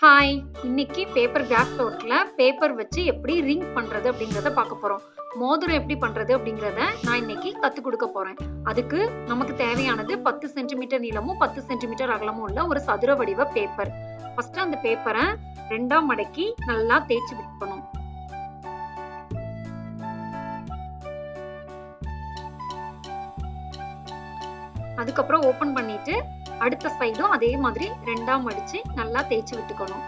Hi! இன்னைக்கு paper craft நோட்ல paper வச்சு எப்படி ரிங் பண்றது அப்படிங்கிறத பார்க்க போறோம். மோதிரம் எப்படி பண்றது அப்படிங்கிறத நான் இன்னைக்கு கத்துக் கொடுக்க போறேன். அதுக்கு நமக்கு தேவையானது 10 சென்டிமீட்டர் நீளமும் 10 சென்டிமீட்டர் அகலமும் உள்ள ஒரு சதுர வடிவ பேப்பர். ஃபர்ஸ்ட் அந்த பேப்பரை 2ஆ மடக்கி நல்லா தேய்ச்சி விட்டுக்கணும். அதுக்கப்புறம் ஓபன் பண்ணிட்டு அடுத்த சைடும் அதே மாதிரி 2ஆ மடிச்சு நல்லா தேய்ச்சி விட்டுக்கணும்.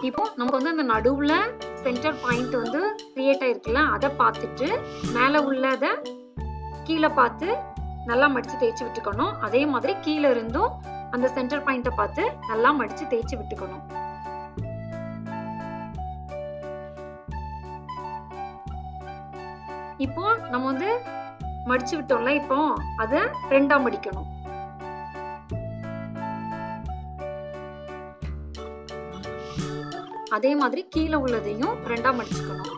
இப்போ நமக்கு வந்து அந்த நடுவுல சென்டர் பாயிண்ட் வந்து கிரியேட் ஆயிருக்குல்ல, அதை பார்த்துட்டு மேல உள்ளத கீழே பார்த்து நல்லா மடிச்சு தேய்ச்சி விட்டுக்கணும். அதே மாதிரி கீழே இருந்தும் அந்த சென்டர் பாயிண்ட பார்த்து நல்லா மடிச்சு தேய்ச்சி விட்டுக்கணும். இப்போ நம்ம வந்து மடிச்சு விட்டோம்ல, இப்போ அத 2ஆ மடிக்கணும். அதே மாதிரி கீழே உள்ளதையும் 2ஆ மடிச்சுக்கணும்.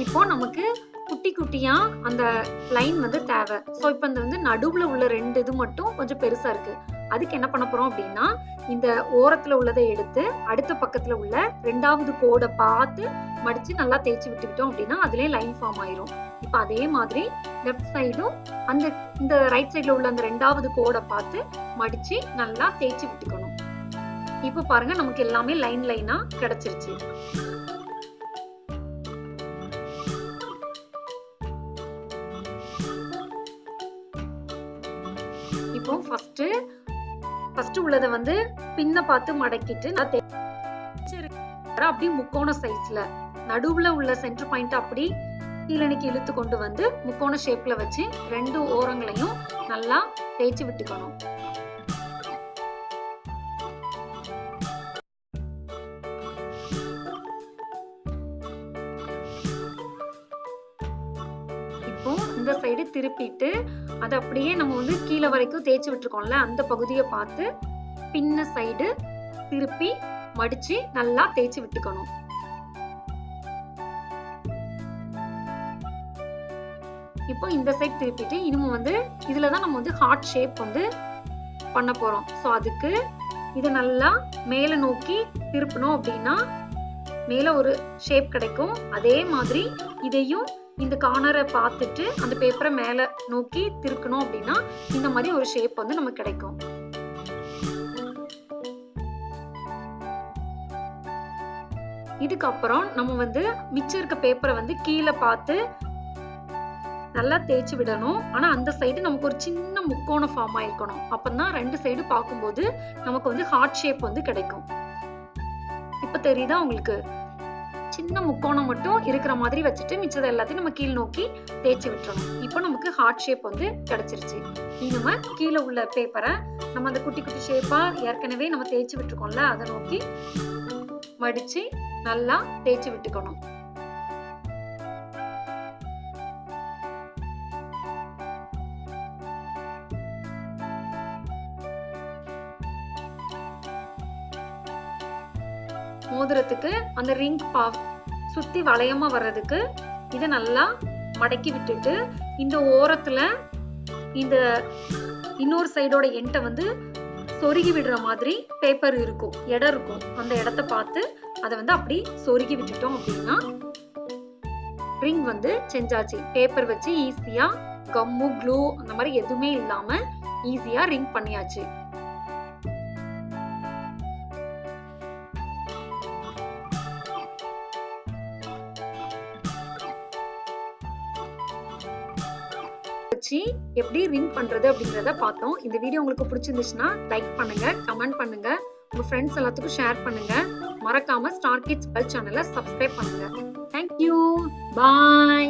இப்போ நமக்கு குட்டி குட்டியா அந்த லைன் வந்து தேவை. சோ இப்போ இந்த வந்து நடுவுல உள்ள 2 இது மட்டும் கொஞ்சம் பெருசா இருக்கு. அதுக்கு என்ன பண்ண போறோம் அப்படின்னா, இந்த ஓரத்துல உள்ளதை எடுத்து அடுத்த பக்கத்துல உள்ள 2ஆவது கோடை பார்த்து மடிச்சு நல்லா தேய்ச்சி விட்டுக்கிட்டோம் அப்படின்னா அதுலயே லைன் ஃபார்ம் ஆயிரும். இப்ப அதே மாதிரி லெஃப்ட் சைடும் இந்த ரைட் சைடுல உள்ள அந்த 2ஆவது கோடை பார்த்து மடிச்சு நல்லா தேய்ச்சி விட்டுக்கணும். இப்ப பாருங்க, நமக்கு எல்லாமே லைன் லைனா கிடைச்சிருச்சு. இப்போ ஃபர்ஸ்ட் உள்ளதை வந்து பின்ன பார்த்து மடக்கிட்டு அப்படி முக்கோண சைஸ்ல நடுவுல உள்ள சென்டர் பாயிண்ட் அப்படி கீழனிக்கு இழுத்து கொண்டு வந்து முக்கோண ஷேப்ல வச்சு 2 ஓரங்களையும் நல்லா தேய்ச்சி விட்டுக்கணும். இப்போ இந்த சைடு திருப்பிட்டு அதை அப்படியே நம்ம வந்து கீழே வரைக்கும் தேய்ச்சி விட்டுருக்கோம்ல, அந்த பகுதியை பார்த்து பின்ன சைடு திருப்பி மடிச்சு நல்லா தேய்ச்சி விட்டுக்கணும். இப்போ இந்த சைடு திருப்பிட்டு இனிமே வந்து இதுலதான் நம்ம வந்து ஹார்ட் ஷேப் வந்து பண்ண போறோம். சோ அதுக்கு இதை நல்லா மேல நோக்கி திருப்பணும் அப்படின்னா மேல ஒரு ஷேப் கிடைக்கும். அதே மாதிரி இதையும் இந்த கார்னரை பார்த்துட்டு அந்த பேப்பரை மேல நோக்கி திருக்கணும் அப்படின்னா இந்த மாதிரி ஒரு ஷேப் வந்து நமக்கு கிடைக்கும். இதுக்கப்புறம் நம்ம வந்து மிச்சம் இருக்க பேப்பரை வந்து கீழே பார்த்து நல்லா தேய்ச்சி விடணும். ஆனா அந்த சைடு நமக்கு ஒரு சின்ன முக்கோணம் ஃபார்ம் ஆயிருக்கணும். அப்பதான் 2 சைடு பார்க்கும்போது நமக்கு வந்து ஹார்ட் ஷேப் வந்து கிடைக்கும். இப்ப தெரியுதா உங்களுக்கு? சின்ன முக்கோணம் மட்டும் இருக்கிற மாதிரி வச்சுட்டு மிச்சத எல்லாத்தையும் நம்ம கீழ் நோக்கி தேய்ச்சி விட்டுறணும். இப்போ நமக்கு ஹார்ட் ஷேப் வந்து கிடைச்சிருச்சு. நம்ம கீழே உள்ள பேப்பரை நம்ம அந்த குட்டி குட்டி ஷேப்பா ஏற்கனவே நம்ம தேய்ச்சி விட்டுருக்கோம்ல, அதை நோக்கி மடிச்சு நல்லா தேய்ச்சி விட்டுக்கணும். மோதிரத்துக்கு அந்த ரிங் சுத்தி வளையமா வர்றதுக்கு இதை நல்லா மடக்கி விட்டுட்டு இந்த ஓரத்துல இந்த இன்னொரு சைடோட எண்டை வந்து சொருகி விடுற மாதிரி பேப்பர் இருக்கும், இடம் இருக்கும். அந்த இடத்த பார்த்து அதை வந்து அப்படி சொருகி விட்டுட்டோம் அப்படின்னா ரிங் வந்து செஞ்சாச்சு. பேப்பர் வச்சு ஈஸியா கம்மு க்ளூ அந்த மாதிரி எதுவுமே இல்லாம ஈஸியா ரிங் பண்ணியாச்சு. எப்படி ரிங் பண்றது அப்படிங்கறத பார்த்தோம். இந்த வீடியோ உங்களுக்கு பிடிச்சிருந்துச்சுன்னா லைக் பண்ணுங்க, கமெண்ட் பண்ணுங்க, உங்க ஃப்ரெண்ட்ஸ் எல்லாத்துக்கும் ஷேர் பண்ணுங்க. மறக்காம ஸ்டார் கிட்ஸ் சேனலை சப்ஸ்கிரைப் பண்ணுங்க. Thank you. Bye.